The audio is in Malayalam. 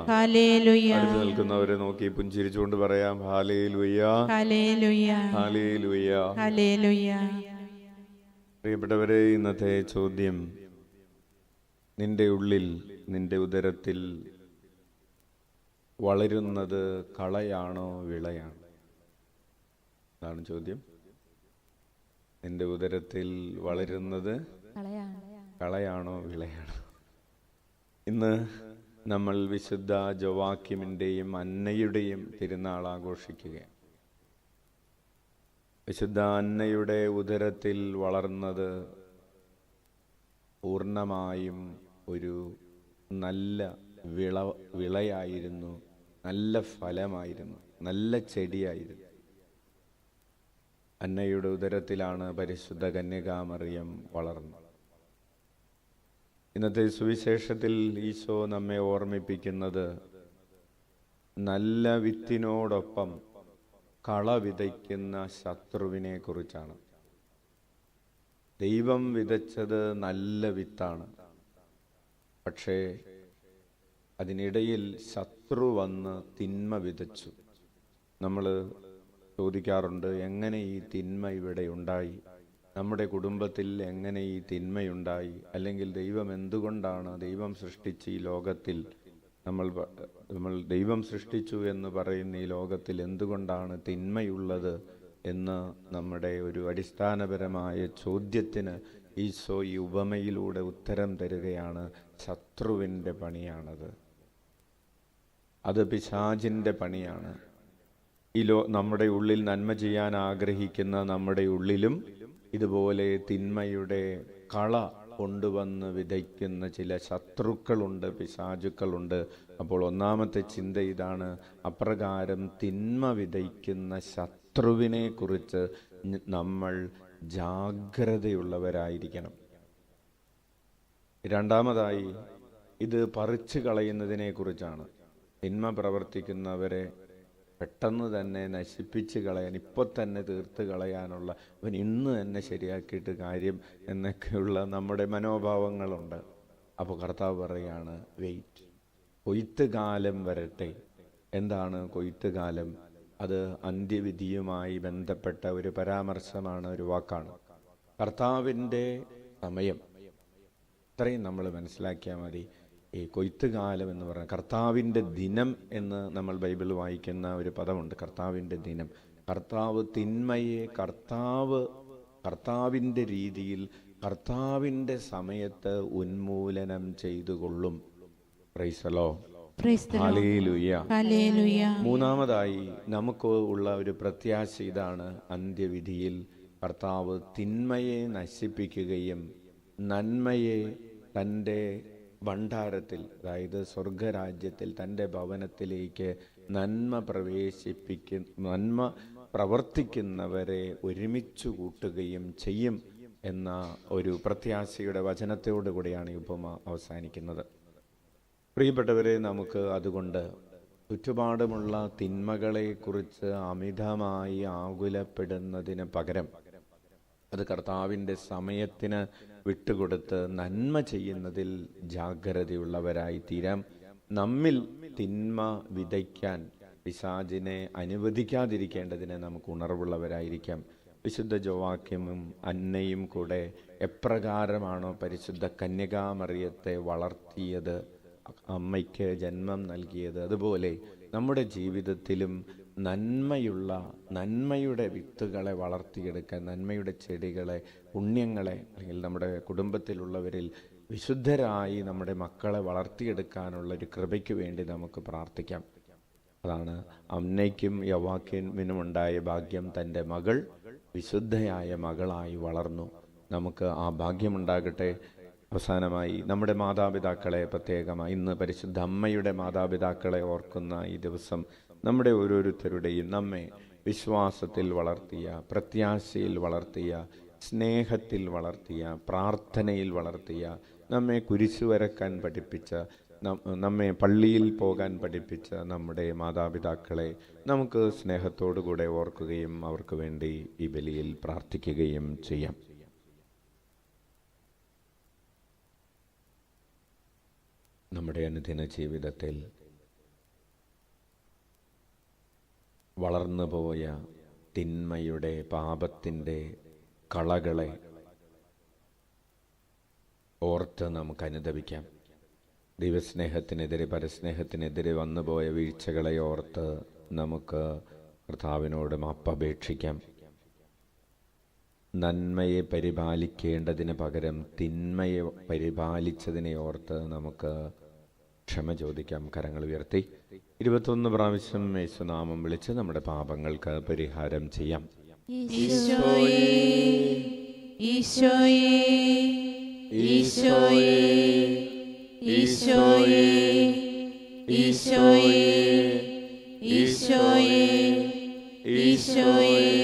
ഹല്ലേലൂയ. അടുത്ത് നിൽക്കുന്നവരെ നോക്കി പുഞ്ചിരിച്ചുകൊണ്ട് പറയാം ഹല്ലേലൂയ, ഹല്ലേലൂയ, ഹല്ലേലൂയ. ഹല്ലേലൂയ. പ്രിയപ്പെട്ടവരെ, ഇന്നത്തെ ചോദ്യം, നിന്റെ ഉള്ളിൽ, നിന്റെ ഉദരത്തിൽ വളരുന്നത് കളയാണോ വിളയാണോ? അതാണ് ചോദ്യം. നിന്റെ ഉദരത്തിൽ വളരുന്നത് കളയാണോ വിളയാണോ? ഇന്ന് നമ്മൾ വിശുദ്ധ ജോവാക്യമിൻ്റെയും അന്നയുടെയും തിരുനാൾ ആഘോഷിക്കുകയാണ്. വിശുദ്ധ അന്നയുടെ ഉദരത്തിൽ വളർന്നത് പൂർണ്ണമായും ഒരു നല്ല വിളയായിരുന്നു, നല്ല ഫലമായിരുന്നു, നല്ല ചെടിയായിരുന്നു. അന്നയുടെ ഉദരത്തിലാണ് പരിശുദ്ധ കന്യകാമറിയം വളർന്നത്. ഇന്നത്തെ സുവിശേഷത്തിൽ ഈശോ നമ്മെ ഓർമ്മിപ്പിക്കുന്നത് നല്ല വിത്തിനോടൊപ്പം കള വിതയ്ക്കുന്ന ശത്രുവിനെ കുറിച്ചാണ്. ദൈവം വിതച്ചത് നല്ല വിത്താണ്, പക്ഷേ അതിനിടയിൽ ശത്രു വന്ന് തിന്മ വിതച്ചു. നമ്മൾ ചോദിക്കാറുണ്ട്, എങ്ങനെ ഈ തിന്മ ഇവിടെ ഉണ്ടായി? നമ്മുടെ കുടുംബത്തിൽ എങ്ങനെ ഈ തിന്മയുണ്ടായി? അല്ലെങ്കിൽ ദൈവം എന്തുകൊണ്ടാണ്, ദൈവം സൃഷ്ടിച്ച ഈ ലോകത്തിൽ, നമ്മൾ ദൈവം സൃഷ്ടിച്ചു എന്ന് പറയുന്ന ഈ ലോകത്തിൽ എന്തുകൊണ്ടാണ് തിന്മയുള്ളത് എന്ന് നമ്മുടെ ഒരു അടിസ്ഥാനപരമായ ചോദ്യത്തിന് ഈശോ ഈ ഉപമയിലൂടെ ഉത്തരം തരികയാണ്. ശത്രുവിൻ്റെ പണിയാണത്, അത് പിശാചിൻ്റെ പണിയാണ്. നമ്മുടെ ഉള്ളിൽ നന്മ ചെയ്യാൻ ആഗ്രഹിക്കുന്ന നമ്മുടെ ഉള്ളിലും ഇതുപോലെ തിന്മയുടെ കള കൊണ്ടുവന്ന് വിതയ്ക്കുന്ന ചില ശത്രുക്കളുണ്ട്, പിശാചുക്കളുണ്ട്. അപ്പോൾ ഒന്നാമത്തെ ചിന്ത ഇതാണ്, അപ്രകാരം തിന്മ വിതയ്ക്കുന്ന ശത്രുവിനെ കുറിച്ച് നമ്മൾ ജാഗ്രതയുള്ളവരായിരിക്കണം. രണ്ടാമതായി, ഇത് പറിച്ചു കളയുന്നതിനെ കുറിച്ചാണ്. തിന്മ പ്രവർത്തിക്കുന്നവരെ പെട്ടെന്ന് തന്നെ നശിപ്പിച്ച് കളയാൻ, ഇപ്പോൾ തന്നെ തീർത്ത് കളയാനുള്ള, അവൻ ഇന്ന് തന്നെ ശരിയാക്കിയിട്ട് കാര്യം എന്നൊക്കെയുള്ള നമ്മുടെ മനോഭാവങ്ങളുണ്ട്. അപ്പോൾ കർത്താവ് പറയാണ്, വെയിറ്റ്, കൊയ്ത്തുകാലം വരട്ടെ. എന്താണ് കൊയ്ത്തുകാലം? അത് അന്ത്യവിധിയുമായി ബന്ധപ്പെട്ട ഒരു പരാമർശമാണ്, ഒരു വാക്കാണ്. കർത്താവിൻ്റെ സമയം, ഇത്രയും നമ്മൾ മനസ്സിലാക്കിയാൽ മതി. ഈ കൊയ്ത്തുകാലം എന്ന് പറഞ്ഞാൽ കർത്താവിൻ്റെ ദിനം എന്ന് നമ്മൾ ബൈബിൾ വായിക്കുന്ന ഒരു പദമുണ്ട്, കർത്താവിൻ്റെ ദിനം. കർത്താവ് തിന്മയെ കർത്താവിൻ്റെ രീതിയിൽ, കർത്താവിൻ്റെ സമയത്ത് ഉന്മൂലനം ചെയ്തുകൊള്ളും. Praise the Lord, hallelujah. മൂന്നാമതായി നമുക്ക് ഉള്ള ഒരു പ്രത്യാശ ഇതാണ്, അന്ത്യവിധിയിൽ കർത്താവ് തിന്മയെ നശിപ്പിക്കുകയും നന്മയെ തൻ്റെ ഭണ്ഡാരത്തിൽ, അതായത് സ്വർഗരാജ്യത്തിൽ, തൻ്റെ ഭവനത്തിലേക്ക് നന്മ പ്രവർത്തിക്കുന്നവരെ ഒരുമിച്ച് കൂട്ടുകയും ചെയ്യും എന്ന ഒരു പ്രത്യാശയുടെ വചനത്തോടുകൂടിയാണ് ഈ ഉപമ അവസാനിക്കുന്നത്. പ്രിയപ്പെട്ടവരെ, നമുക്ക് അതുകൊണ്ട് ചുറ്റുപാടുമുള്ള തിന്മകളെക്കുറിച്ച് അമിതമായി ആകുലപ്പെടുന്നതിന് പകരം അത് കർത്താവിൻ്റെ സമയത്തിന് വിട്ടുകൊടുത്ത് നന്മ ചെയ്യുന്നതിൽ ജാഗ്രതയുള്ളവരായി തീരാം. നമ്മിൽ തിന്മ വിതയ്ക്കാൻ പിശാചിനെ അനുവദിക്കാതിരിക്കേണ്ടതിന് നമുക്ക് ഉണർവുള്ളവരായിരിക്കാം. വിശുദ്ധ ജോവാക്യമും അന്നയും കൂടെ എപ്രകാരമാണോ പരിശുദ്ധ കന്യകാമറിയത്തെ വളർത്തിയത്, അമ്മയ്ക്ക് ജന്മം നൽകിയത്, അതുപോലെ നമ്മുടെ ജീവിതത്തിലും നന്മയുടെ വിത്തുകളെ വളർത്തിയെടുക്കാൻ, നന്മയുടെ ചെടികളെ, പുണ്യങ്ങളെ, അല്ലെങ്കിൽ നമ്മുടെ കുടുംബത്തിലുള്ളവരിൽ വിശുദ്ധരായി നമ്മുടെ മക്കളെ വളർത്തിയെടുക്കാനുള്ള ഒരു കൃപയ്ക്ക് വേണ്ടി നമുക്ക് പ്രാർത്ഥിക്കാം. അതാണ് അന്നയ്ക്കും യോവാക്യമിനും ഉണ്ടായ ഭാഗ്യം. തൻ്റെ മകൾ വിശുദ്ധയായ മകളായി വളർന്നു. നമുക്ക് ആ ഭാഗ്യമുണ്ടാകട്ടെ. അവസാനമായി നമ്മുടെ മാതാപിതാക്കളെ, പ്രത്യേകമായി ഇന്ന് പരിശുദ്ധ അമ്മയുടെ മാതാപിതാക്കളെ ഓർക്കുന്ന ഈ ദിവസം, നമ്മുടെ ഓരോരുത്തരുടെയും നമ്മെ വിശ്വാസത്തിൽ വളർത്തിയ, പ്രത്യാശയിൽ വളർത്തിയ, സ്നേഹത്തിൽ വളർത്തിയ, പ്രാർത്ഥനയിൽ വളർത്തിയ, നമ്മെ കുരിശു വരക്കാൻ പഠിപ്പിച്ച, നമ്മെ പള്ളിയിൽ പോകാൻ പഠിപ്പിച്ച നമ്മുടെ മാതാപിതാക്കളെ നമുക്ക് സ്നേഹത്തോടുകൂടെ ഓർക്കുകയും അവർക്ക് വേണ്ടി ഈ ബലിയിൽ പ്രാർത്ഥിക്കുകയും ചെയ്യാം. നമ്മുടെ അനുദിന ജീവിതത്തിൽ വളർന്നുപോയ തിന്മയുടെ പാപത്തിൻ്റെ കളകളെ ഓർത്ത് നമുക്ക് അനുദപിക്കാം. ദൈവസ്നേഹത്തിനെതിരെ പരസ്നേഹത്തിനെതിരെ വന്നുപോയ വീഴ്ചകളെ ഓർത്ത് നമുക്ക് കർത്താവിനോട് മാപ്പപേക്ഷിക്കാം. നന്മയെ പരിപാലിക്കേണ്ടതിന് പകരം തിന്മയെ പരിപാലിച്ചതിനെ ഓർത്ത് നമുക്ക് ക്ഷമ ചോദിക്കാം. കരങ്ങൾ ഉയർത്തി 21 പ്രാവശ്യം യേശുനാമം വിളിച്ച് നമ്മുടെ പാപങ്ങൾക്ക് പരിഹാരം ചെയ്യാം. ഈശോയേ ഈശോയേ ഈശോയേ ഈശോയേ ഈശോയേ ഈശോയേ ഈശോയേ